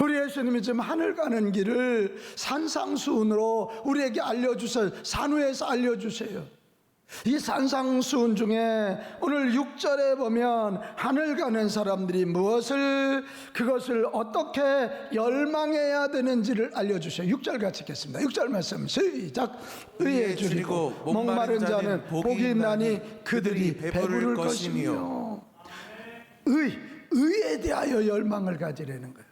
우리 예수님이 지금 하늘 가는 길을 산상수훈으로 우리에게 알려주세요. 산후에서 알려주세요. 이 산상수훈 중에 오늘 6절에 보면 하늘 가는 사람들이 그것을 어떻게 열망해야 되는지를 알려주세요. 6절 같이 읽겠습니다. 6절 말씀 시작. 의에 줄이고 목마른 자는 복이 있나니 그들이 배부를 것이며. 의에 대하여 열망을 가지려는 거예요.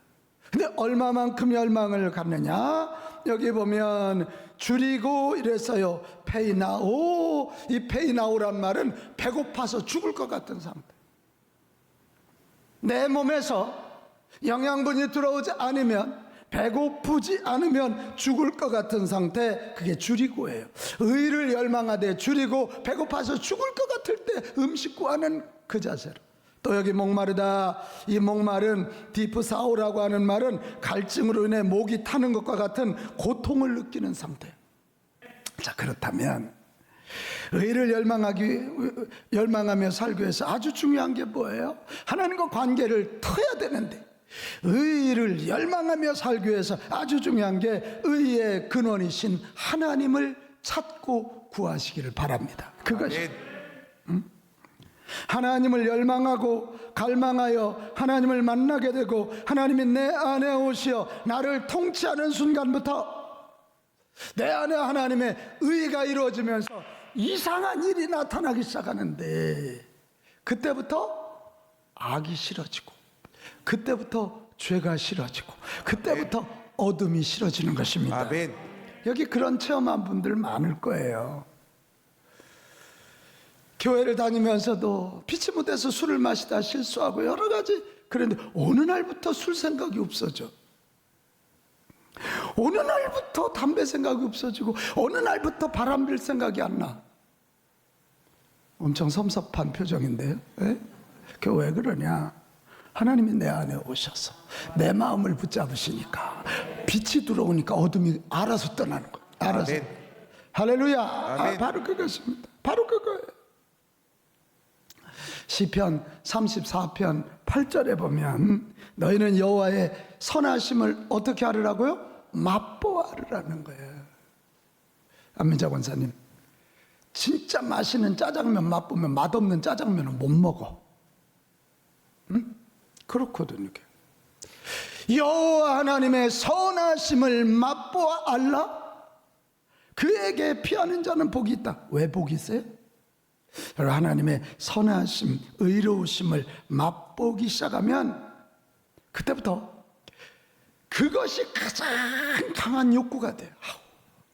근데 얼마만큼 열망을 갖느냐? 여기 보면 줄이고 이랬어요. 페이나오. 이 페이나오란 말은 배고파서 죽을 것 같은 상태. 내 몸에서 영양분이 들어오지 않으면, 배고프지 않으면 죽을 것 같은 상태, 그게 줄이고예요. 의를 열망하되 줄이고 배고파서 죽을 것 같을 때 음식 구하는 그 자세로. 또 여기 목마르다, 이 목마른 디프사오라고 하는 말은 갈증으로 인해 목이 타는 것과 같은 고통을 느끼는 상태. 자, 그렇다면 의를 열망하며 살기 위해서 아주 중요한 게 뭐예요? 하나님과 관계를 터야 되는데, 의를 열망하며 살기 위해서 아주 중요한 게 의의 근원이신 하나님을 찾고 구하시기를 바랍니다. 그것이 하나님을 열망하고 갈망하여 하나님을 만나게 되고 하나님이 내 안에 오시어 나를 통치하는 순간부터 내 안에 하나님의 의가 이루어지면서 이상한 일이 나타나기 시작하는데, 그때부터 악이 싫어지고, 그때부터 죄가 싫어지고, 그때부터 어둠이 싫어지는 것입니다. 아멘. 여기 그런 체험한 분들 많을 거예요. 교회를 다니면서도 피치 못해서 술을 마시다 실수하고 여러 가지 그랬는데, 어느 날부터 술 생각이 없어져. 어느 날부터 담배 생각이 없어지고, 어느 날부터 바람 필 생각이 안 나. 엄청 섭섭한 표정인데요. 왜 그러냐? 하나님이 내 안에 오셔서 내 마음을 붙잡으시니까 빛이 들어오니까 어둠이 알아서 떠나는 거예요. 알아서. 아멘. 할렐루야. 바로 그것입니다. 바로 그거예요. 시편 34편 8절에 보면 너희는 여호와의 선하심을 어떻게 하리라고요? 맛보아르라는 거예요. 안민자 권사님, 진짜 맛있는 짜장면 맛보면 맛없는 짜장면은 못 먹어. 응? 그렇거든요. 여호와 하나님의 선하심을 맛보아 알라. 그에게 피하는 자는 복이 있다. 왜 복이 있어요? 하나님의 선하심, 의로우심을 맛보기 시작하면 그때부터 그것이 가장 강한 욕구가 돼요.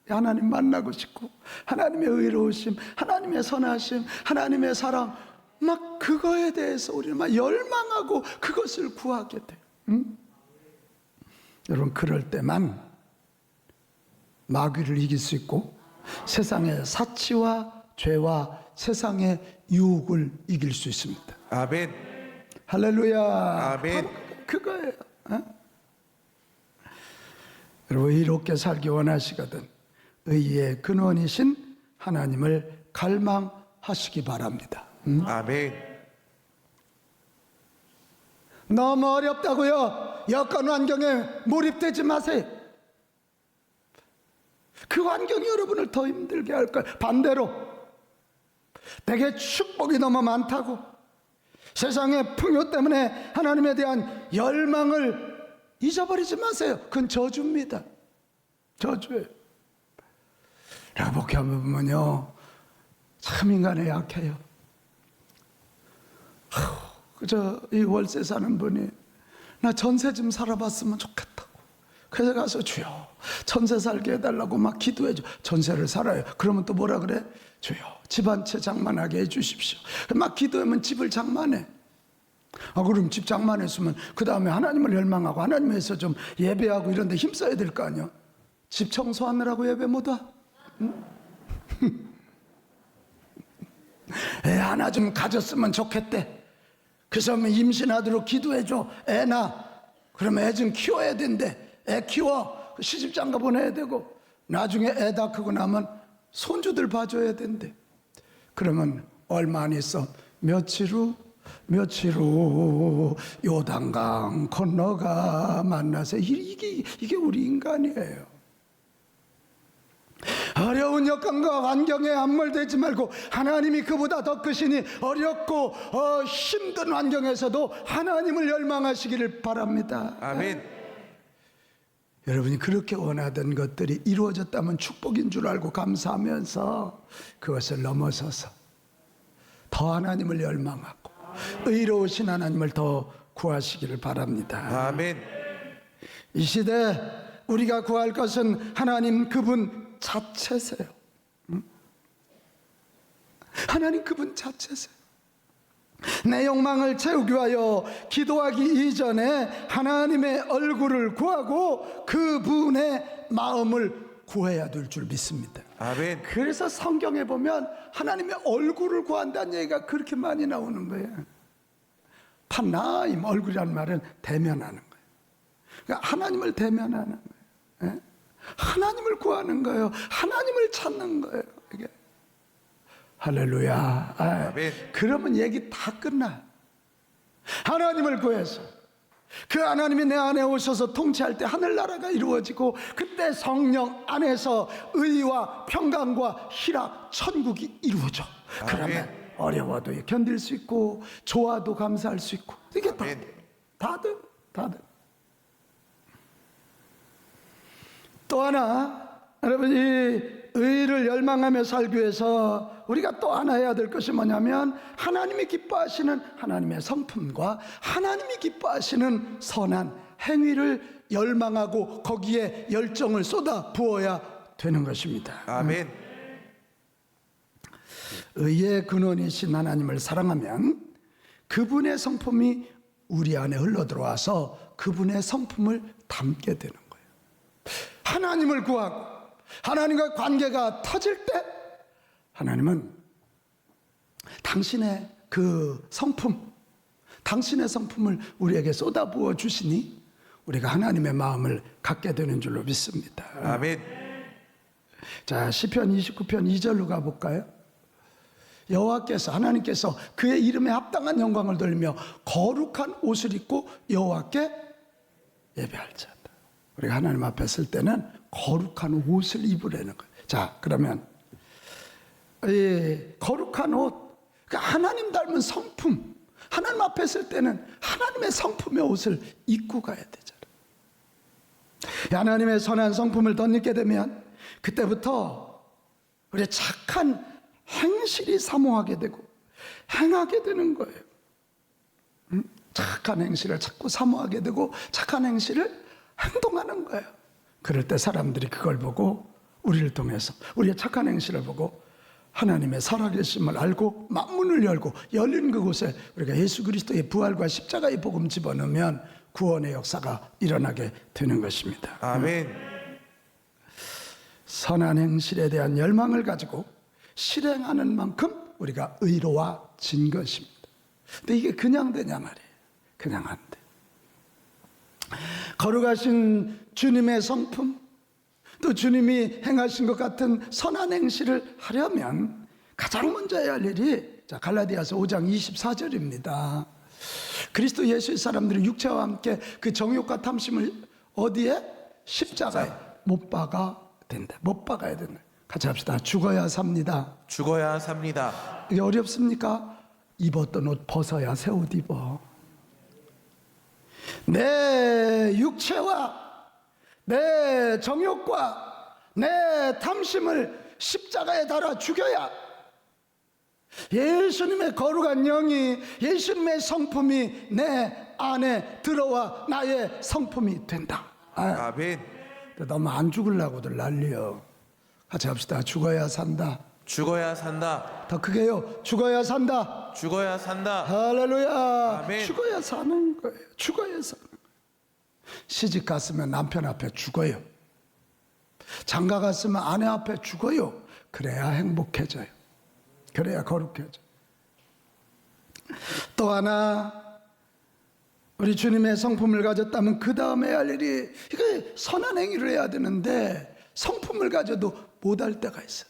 하나님 만나고 싶고, 하나님의 의로우심, 하나님의 선하심, 하나님의 사랑, 막 그거에 대해서 우리는 막 열망하고 그것을 구하게 돼요. 응? 여러분, 그럴 때만 마귀를 이길 수 있고 세상의 사치와 죄와 세상의 유혹을 이길 수 있습니다. 아멘. 할렐루야. 아멘. 그거예요. 여러분, 이롭게 살기 원하시거든 의의 근원이신 하나님을 갈망하시기 바랍니다. 아멘. 너무 어렵다고요? 여건 환경에 몰입되지 마세요. 그 환경이 여러분을 더 힘들게 할 거예요. 반대로 내게 축복이 너무 많다고 세상의 풍요 때문에 하나님에 대한 열망을 잊어버리지 마세요. 그건 저주입니다. 저주예요. 라복해 한번 보면요, 참 인간에 약해요. 그저 이 월세 사는 분이 나 전세 좀 살아봤으면 좋겠다고, 그래서 가서 주여 전세 살게 해달라고 막 기도해줘. 전세를 살아요. 그러면 또 뭐라 그래? 주여 집 한 채 장만하게 해주십시오. 막 기도하면 집을 장만해. 그럼 집 장만했으면 그 다음에 하나님을 열망하고 하나님에서 좀 예배하고 이런 데 힘써야 될 거 아니야. 집 청소하느라고 예배 못 와? 응? 애 하나 좀 가졌으면 좋겠대. 그래서 임신하도록 기도해줘. 애 낳아. 그러면 애 좀 키워야 된대. 애 키워. 시집장가 보내야 되고, 나중에 애 다 크고 나면 손주들 봐줘야 된대. 그러면 얼마 안 있어 며칠 후 며칠 후 요단강 건너가 만나서 이게 우리 인간이에요. 어려운 여건과 환경에 함몰되지 말고 하나님이 그보다 더 크시니 어렵고 힘든 환경에서도 하나님을 열망하시기를 바랍니다. 아멘. 여러분이 그렇게 원하던 것들이 이루어졌다면 축복인 줄 알고 감사하면서 그것을 넘어서서 더 하나님을 열망하고 의로우신 하나님을 더 구하시기를 바랍니다. 아멘. 이 시대 우리가 구할 것은 하나님 그분 자체세요. 하나님 그분 자체세요. 내 욕망을 채우기 위하여 기도하기 이전에 하나님의 얼굴을 구하고 그분의 마음을 구해야 될 줄 믿습니다. 아멘. 그래서 성경에 보면 하나님의 얼굴을 구한다는 얘기가 그렇게 많이 나오는 거예요. 판나임, 얼굴이라는 말은 대면하는 거예요. 그러니까 하나님을 대면하는 거예요. 예? 하나님을 구하는 거예요. 하나님을 찾는 거예요. 이게 할렐루야. 아멘. 그러면 얘기 다 끝나요. 하나님을 구해서 그 하나님이 내 안에 오셔서 통치할 때 하늘나라가 이루어지고 그때 성령 안에서 의와 평강과 희락 천국이 이루어져. 그러면 어려워도 견딜 수 있고 좋아도 감사할 수 있고 이게 다들 또 하나 여러분이 의를 열망하며 살기 위해서 우리가 또 하나 해야 될 것이 뭐냐면 하나님이 기뻐하시는 하나님의 성품과 하나님이 기뻐하시는 선한 행위를 열망하고 거기에 열정을 쏟아 부어야 되는 것입니다. 아멘. 의의 근원이신 하나님을 사랑하면 그분의 성품이 우리 안에 흘러들어와서 그분의 성품을 담게 되는 거예요. 하나님을 구하고 하나님과 관계가 터질 때 하나님은 당신의 그 성품, 당신의 성품을 우리에게 쏟아부어 주시니 우리가 하나님의 마음을 갖게 되는 줄로 믿습니다. 아멘. 자, 시편 29편 2절로 가볼까요? 여호와께서 하나님께서 그의 이름에 합당한 영광을 돌리며 거룩한 옷을 입고 여호와께 예배할 자다. 우리가 하나님 앞에 설 때는 거룩한 옷을 입으라는 거예요. 자, 그러면 이 거룩한 옷, 그러니까 하나님 닮은 성품, 하나님 앞에 설 때는 하나님의 성품의 옷을 입고 가야 되잖아요. 하나님의 선한 성품을 덧입게 되면 그때부터 우리의 착한 행실이 사모하게 되고 행하게 되는 거예요. 착한 행실을 자꾸 사모하게 되고 착한 행실을 행동하는 거예요. 그럴 때 사람들이 그걸 보고 우리를 통해서 우리의 착한 행실을 보고 하나님의 살아계심을 알고 만문을 열고 열린 그곳에 우리가 예수 그리스도의 부활과 십자가의 복음 집어넣으면 구원의 역사가 일어나게 되는 것입니다. 아멘. 선한 행실에 대한 열망을 가지고 실행하는 만큼 우리가 의로워진 것입니다. 근데 이게 그냥 되냐 말이에요. 그냥 안 돼. 거룩하신 주님의 성품, 또 주님이 행하신 것 같은 선한 행실을 하려면 가장 먼저 해야 할 일이 갈라디아서 5장 24절입니다. 그리스도 예수의 사람들은 육체와 함께 그 정욕과 탐심을 어디에? 십자가에 못 박아 된다. 못 박아야 된다. 같이 합시다. 죽어야 삽니다. 죽어야 삽니다. 이게 어렵습니까? 입었던 옷 벗어야 새 옷 입어. 내 육체와 내 정욕과 내 탐심을 십자가에 달아 죽여야 예수님의 거룩한 영이, 예수님의 성품이 내 안에 들어와 나의 성품이 된다. 아멘. 너무 안 죽으려고들 난리요. 같이 합시다. 죽어야 산다. 죽어야 산다. 더 크게요. 죽어야 산다. 죽어야 산다. 할렐루야. 아멘. 죽어야 사는 거예요. 죽어야 사는 거예요. 시집 갔으면 남편 앞에 죽어요. 장가 갔으면 아내 앞에 죽어요. 그래야 행복해져요. 그래야 거룩해져요. 또 하나, 우리 주님의 성품을 가졌다면 그 다음에 할 일이, 이게 선한 행위를 해야 되는데 성품을 가져도 못할 때가 있어요.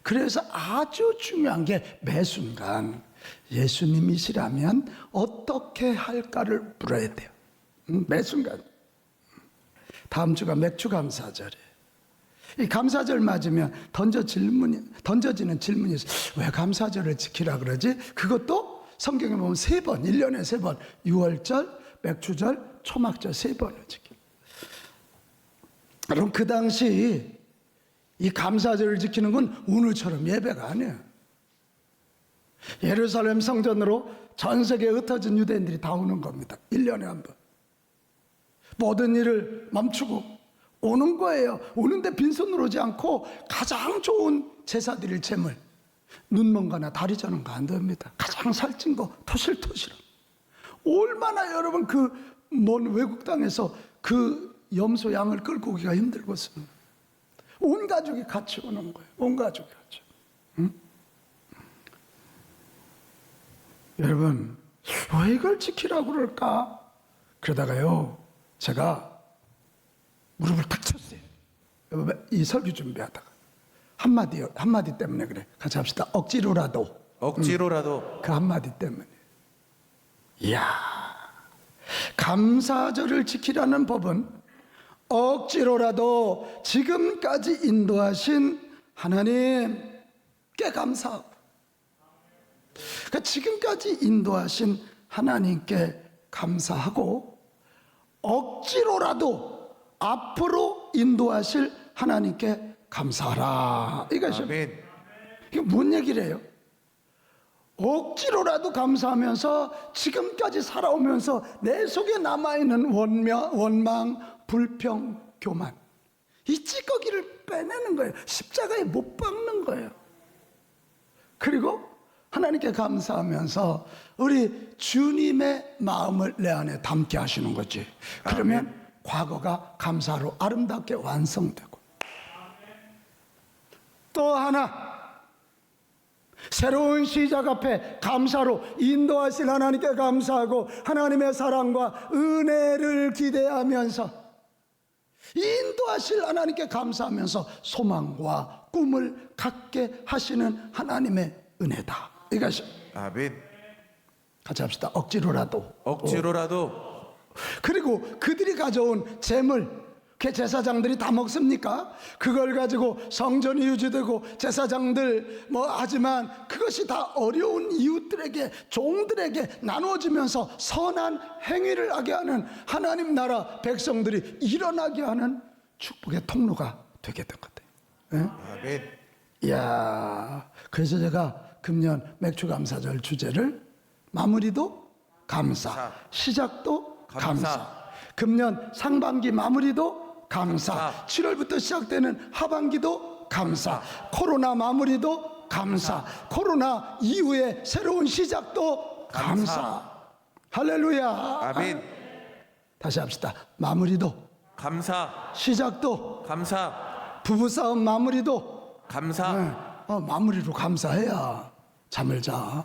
그래서 아주 중요한 게 매 순간 예수님이시라면 어떻게 할까를 물어야 돼요. 매 순간. 다음 주가 맥주 감사절이에요. 이 감사절 맞으면 던져지는 질문이 있어요. 왜 감사절을 지키라 그러지? 그것도 성경에 보면 3번, 1년에 3번, 6월절, 맥주절, 초막절 3번을 지켜요. 그럼 그 당시 이 감사절을 지키는 건 오늘처럼 예배가 아니에요. 예루살렘 성전으로 전 세계에 흩어진 유대인들이 다 오는 겁니다. 1년에 한 번. 모든 일을 멈추고 오는 거예요. 오는데 빈손으로 오지 않고 가장 좋은 제사 드릴 제물, 눈먼 거나 다리 저는 거 안 됩니다. 가장 살찐 거 토실토실한. 얼마나 여러분 그 먼 외국 땅에서 그 염소 양을 끌고 오기가 힘들겠어요. 온 가족이 같이 오는 거예요. 온 가족이 같이. 응? 여러분 왜 이걸 지키라고 그럴까? 그러다가요 제가 무릎을 탁 쳤어요. 이 설교 준비하다가 한마디 때문에 그래. 같이 합시다. 억지로라도 억지로라도 그 한마디 때문에. 이야, 감사절을 지키라는 법은 억지로라도 지금까지 인도하신 하나님께 감사하고, 그러니까 지금까지 인도하신 하나님께 감사하고, 억지로라도 앞으로 인도하실 하나님께 감사하라. 이것이 아멘. 이게 뭔 얘기래요? 억지로라도 감사하면서 지금까지 살아오면서 내 속에 남아있는 원망, 불평, 교만, 이 찌꺼기를 빼내는 거예요. 십자가에 못 박는 거예요. 그리고 하나님께 감사하면서 우리 주님의 마음을 내 안에 담게 하시는 거지. 그러면 과거가 감사로 아름답게 완성되고, 또 하나 새로운 시작 앞에 감사로 인도하실 하나님께 감사하고 하나님의 사랑과 은혜를 기대하면서 인도하실 하나님께 감사하면서 소망과 꿈을 갖게 하시는 하나님의 은혜다. 이것이 아멘. 같이 합시다. 억지로라도. 그리고 그들이 가져온 재물, 그 제사장들이 다 먹습니까? 그걸 가지고 성전이 유지되고 제사장들 하지만 그것이 다 어려운 이웃들에게, 종들에게 나눠지면서 선한 행위를 하게 하는, 하나님 나라 백성들이 일어나게 하는 축복의 통로가 되게 된 것 같아요. 아멘. 이야, 그래서 제가 금년 맥주감사절 주제를 마무리도 감사, 시작도 감사. 금년 상반기 마무리도 감사, 7월부터 시작되는 하반기도 감사, 코로나 마무리도 감사, 코로나 이후에 새로운 시작도 감사. 할렐루야. 아멘. 다시 합시다. 마무리도 감사. 시작도 감사. 부부싸움 마무리도 감사. 마무리로 감사해야 잠을 자.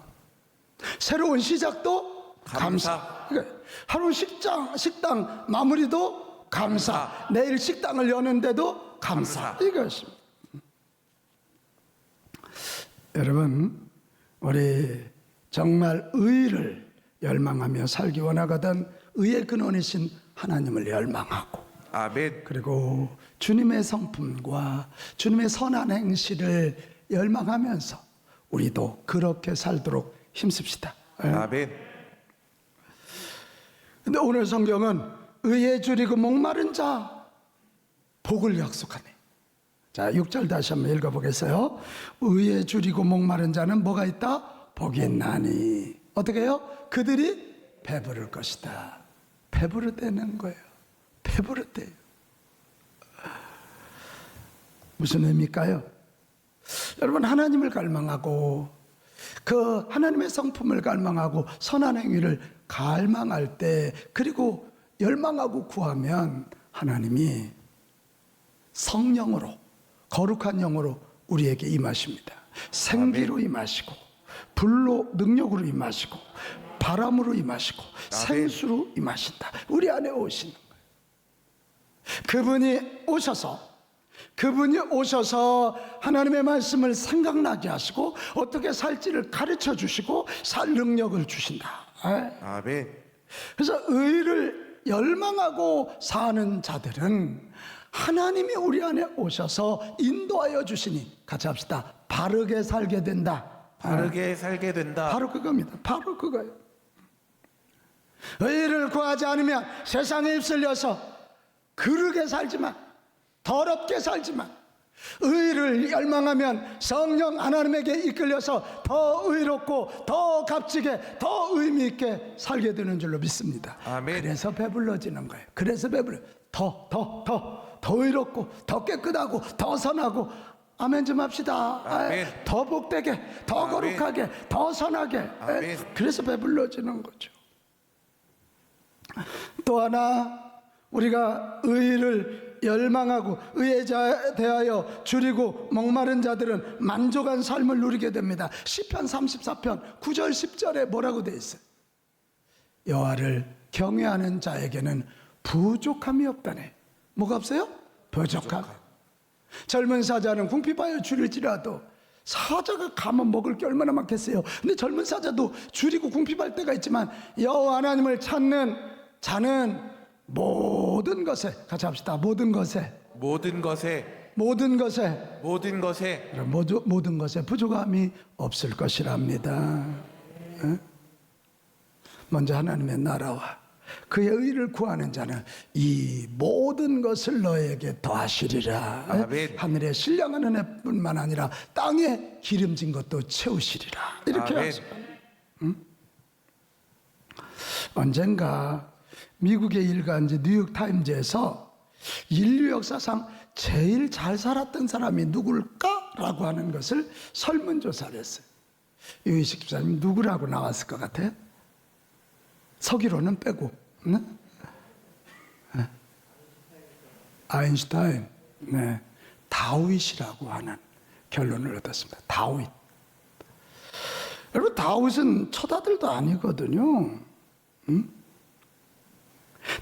새로운 시작도 감사. 그러니까 하루 식당 마무리도 감사. 내일 식당을 여는데도 감사. 이것입니다. 여러분, 우리 정말 의를 열망하며 살기 원하거든 의의 근원이신 하나님을 열망하고, 아멘. 그리고 주님의 성품과 주님의 선한 행실을 열망하면서 우리도 그렇게 살도록 힘씁시다. 아멘. 근데 오늘 성경은 의에 줄이고 목마른 자 복을 약속하네. 자, 6절 다시 한번 읽어보겠어요. 의에 줄이고 목마른 자는 뭐가 있다? 복이 있나니. 어떻게 해요? 그들이 배부를 것이다. 배부르다는 거예요. 배부르대요. 무슨 의미일까요? 여러분, 하나님을 갈망하고 그 하나님의 성품을 갈망하고 선한 행위를 갈망할 때, 그리고 열망하고 구하면 하나님이 성령으로, 거룩한 영으로 우리에게 임하십니다. 생기로 임하시고, 불로, 능력으로 임하시고, 바람으로 임하시고, 생수로 임하신다. 우리 안에 오시는 거예요. 그분이 오셔서 그분이 오셔서 하나님의 말씀을 생각나게 하시고 어떻게 살지를 가르쳐 주시고 살 능력을 주신다. 아멘. 그래서 의를 열망하고 사는 자들은 하나님이 우리 안에 오셔서 인도하여 주시니 같이 합시다. 바르게 살게 된다. 바르게 살게 된다. 바로 그겁니다. 바로 그거예요. 의를 구하지 않으면 세상에 휩쓸려서 그르게 살지만, 더럽게 살지만, 의를 열망하면 성령 하나님에게 이끌려서 더 의롭고 더 값지게 더 의미 있게 살게 되는 줄로 믿습니다. 아멘. 그래서 배불러지는 거예요. 그래서 배불러. 더 의롭고 더 깨끗하고 더 선하고, 아멘 좀 합시다. 아멘. 더 복되게 더 아멘. 거룩하게 더 선하게. 아멘. 그래서 배불러지는 거죠. 또 하나, 우리가 의를 열망하고 의에 대하여 줄이고 목마른 자들은 만족한 삶을 누리게 됩니다. 시편 34편 9절 10절에 뭐라고 되어 있어요? 여호와를 경외하는 자에게는 부족함이 없다네. 뭐가 없어요? 부족함. 젊은 사자는 궁핍하여 줄일지라도, 사자가 가면 먹을 게 얼마나 많겠어요. 근데 젊은 사자도 줄이고 궁핍할 때가 있지만 여호와 하나님을 찾는 자는 모든 것에, 같이 합시다. 모든 것에 모든 것에 모든 것에 부족함이 없을 것이랍니다. 먼저 하나님의 나라와 그의 의를 구하는 자는 이 모든 것을 너에게 더하시리라. 아멘. 하늘에 신령한 은혜뿐만 아니라 땅에 기름진 것도 채우시리라. 이렇게 아멘. 하시고, 언젠가 미국의 일간지 뉴욕타임즈에서 인류 역사상 제일 잘 살았던 사람이 누굴까라고 하는 것을 설문조사를 했어요. 유희식 집사님 누구라고 나왔을 것 같아요? 서기로는 빼고, 아인슈타인, 다윗이라고 하는 결론을 얻었습니다. 다윗. 여러분, 다윗은 처다들도 아니거든요.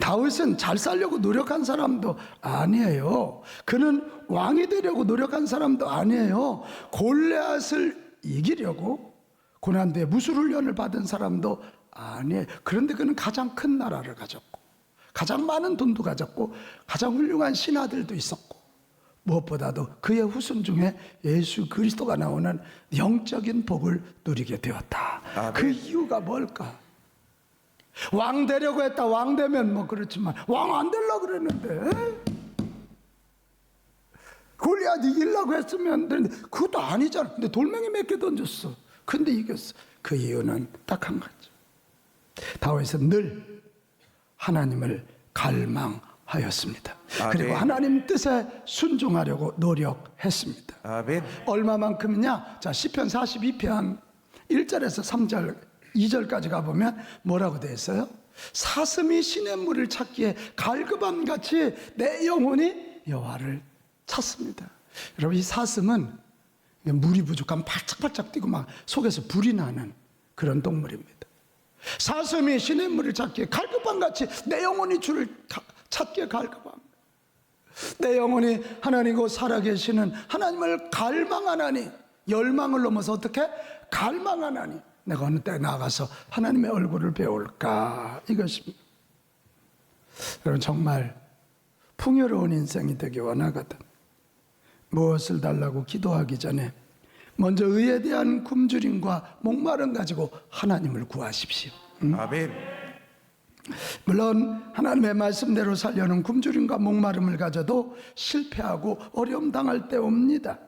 다윗은 잘 살려고 노력한 사람도 아니에요. 그는 왕이 되려고 노력한 사람도 아니에요. 골리앗을 이기려고 고난도에 무술 훈련을 받은 사람도 아니에요. 그런데 그는 가장 큰 나라를 가졌고, 가장 많은 돈도 가졌고, 가장 훌륭한 신하들도 있었고, 무엇보다도 그의 후손 중에 예수 그리스도가 나오는 영적인 복을 누리게 되었다. 아멘. 그 이유가 뭘까? 왕 되려고 했다. 왕 되면 뭐 그렇지만 왕 안 되려고 그랬는데, 골리앗 이기려고 했으면 되는데 그것도 아니잖아. 근데 돌멩이 몇 개 던졌어. 근데 이겼어. 그 이유는 딱 한 가지. 다윗은 늘 하나님을 갈망하였습니다. 아멘. 그리고 하나님 뜻에 순종하려고 노력했습니다. 아멘. 얼마만큼이냐? 자, 시편 42편 1절에서 3절 2절까지 가보면 뭐라고 되어 있어요? 사슴이 시냇물을 찾기에 갈급함 같이 내 영혼이 여호와를 찾습니다. 여러분, 이 사슴은 물이 부족하면 발짝발짝 뛰고 막 속에서 불이 나는 그런 동물입니다. 사슴이 시냇물을 찾기에 갈급함 같이 내 영혼이 주를 찾기에 갈급함. 내 영혼이 하나님이고 살아계시는 하나님을 갈망하나니, 열망을 넘어서 어떻게? 갈망하나니 내가 어느 때 나가서 하나님의 얼굴을 배울까, 이것입니다. 여러분, 정말 풍요로운 인생이 되기 원하거든. 무엇을 달라고 기도하기 전에 먼저 의에 대한 굶주림과 목마름 가지고 하나님을 구하십시오. 아멘. 물론 하나님의 말씀대로 살려는 굶주림과 목마름을 가져도 실패하고 어려움 당할 때 옵니다.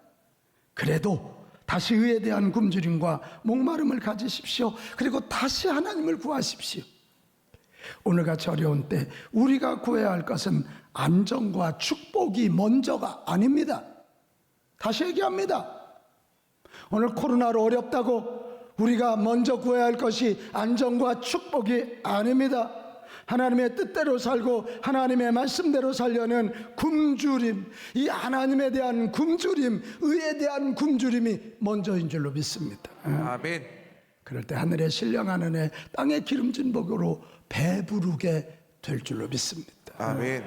그래도 다시 의에 대한 굶주림과 목마름을 가지십시오. 그리고 다시 하나님을 구하십시오. 오늘같이 어려운 때 우리가 구해야 할 것은 안정과 축복이 먼저가 아닙니다. 다시 얘기합니다. 오늘 코로나로 어렵다고 우리가 먼저 구해야 할 것이 안정과 축복이 아닙니다. 하나님의 뜻대로 살고 하나님의 말씀대로 살려는 굶주림, 이 하나님에 대한 굶주림, 의에 대한 굶주림이 먼저인 줄로 믿습니다. 아멘. 그럴 때 하늘의 신령한 은혜, 땅의 기름진 복으로 배부르게 될 줄로 믿습니다. 아멘.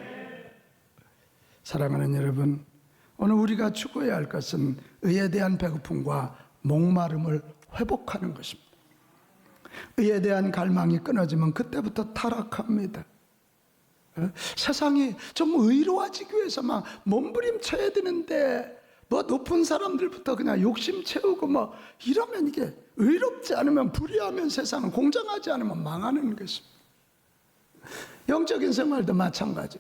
사랑하는 여러분, 오늘 우리가 추구해야 할 것은 의에 대한 배고픔과 목마름을 회복하는 것입니다. 의에 대한 갈망이 끊어지면 그때부터 타락합니다. 세상이 좀 의로워지기 위해서 막 몸부림쳐야 되는데 뭐 높은 사람들부터 그냥 욕심 채우고 뭐 이러면 이게 의롭지 않으면 불의하면 세상은 공정하지 않으면 망하는 것입니다. 영적인 생활도 마찬가지.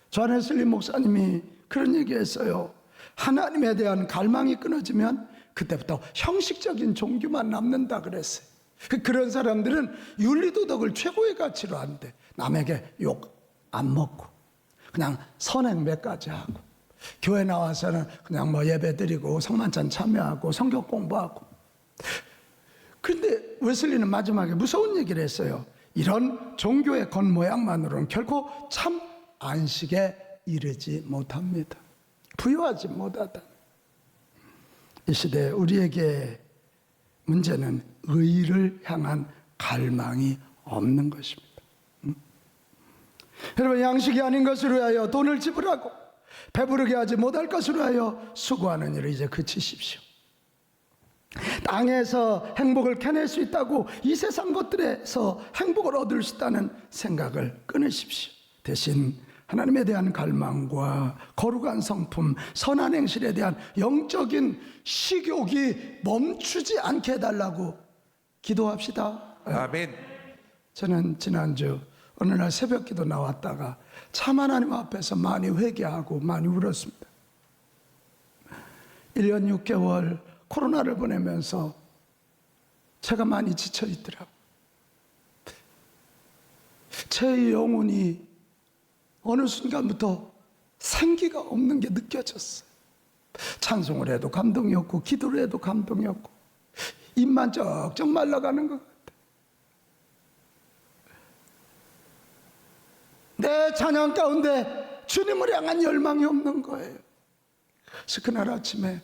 존 웨슬리 목사님이 그런 얘기했어요. 하나님에 대한 갈망이 끊어지면 그때부터 형식적인 종교만 남는다 그랬어요. 그런 사람들은 윤리도덕을 최고의 가치로 한대. 남에게 욕 안 먹고 그냥 선행 몇 가지 하고 교회 나와서는 그냥 뭐 예배 드리고 성만찬 참여하고 성경 공부하고. 그런데 웨슬리는 마지막에 무서운 얘기를 했어요. 이런 종교의 겉모양만으로는 결코 참 안식에 이르지 못합니다. 부유하지 못하다. 이 시대에 우리에게 문제는 의를 향한 갈망이 없는 것입니다. 여러분, 양식이 아닌 것을 위하여 돈을 지불하고 배부르게 하지 못할 것을 위하여 수고하는 일을 이제 그치십시오. 땅에서 행복을 캐낼 수 있다고 이 세상 것들에서 행복을 얻을 수 있다는 생각을 끊으십시오. 대신 하나님에 대한 갈망과 거룩한 성품, 선한 행실에 대한 영적인 식욕이 멈추지 않게 해달라고 기도합시다. 아멘. 저는 지난주 어느 날 새벽 기도 나왔다가 참 하나님 앞에서 많이 회개하고 많이 울었습니다. 1년 6개월 코로나를 보내면서 제가 많이 지쳐 있더라고요. 제 영혼이 어느 순간부터 생기가 없는 게 느껴졌어요. 찬송을 해도 감동이 없고 기도를 해도 감동이 없고 입만 쩍쩍 말라가는 것 같아요. 내 찬양 가운데 주님을 향한 열망이 없는 거예요. 그래서 그날 아침에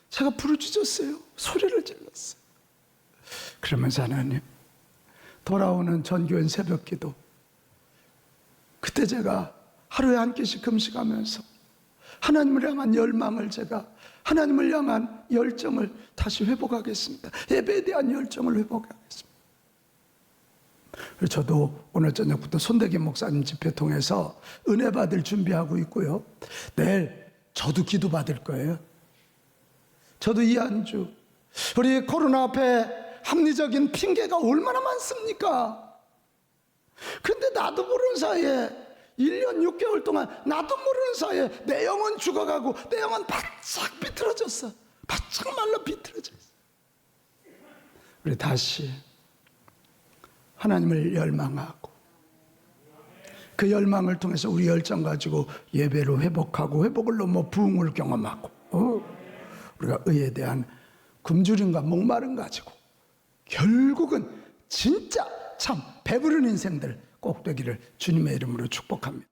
제가 부르짖었어요. 소리를 질렀어요. 그러면서 하나님, 돌아오는 전교인 새벽 기도, 그때 제가 하루에 한 끼씩 금식하면서 하나님을 향한 열망을, 제가 하나님을 향한 열정을 다시 회복하겠습니다. 예배에 대한 열정을 회복하겠습니다. 그래서 저도 오늘 저녁부터 손대기 목사님 집회 통해서 은혜 받을 준비하고 있고요. 내일 저도 기도 받을 거예요. 저도 이 한 주, 우리 코로나 앞에 합리적인 핑계가 얼마나 많습니까? 근데 나도 모르는 사이에 1년 6개월 동안 나도 모르는 사이에 내 영혼 죽어가고 내 영혼 바짝 비틀어졌어. 바짝 말라 비틀어졌어. 우리 다시 하나님을 열망하고 그 열망을 통해서 우리 열정 가지고 예배로 회복하고 회복을 넘어 부흥을 경험하고 우리가 의에 대한 굶주림과 목마름 가지고 결국은 진짜 참 배부른 인생들 꼭 되기를 주님의 이름으로 축복합니다.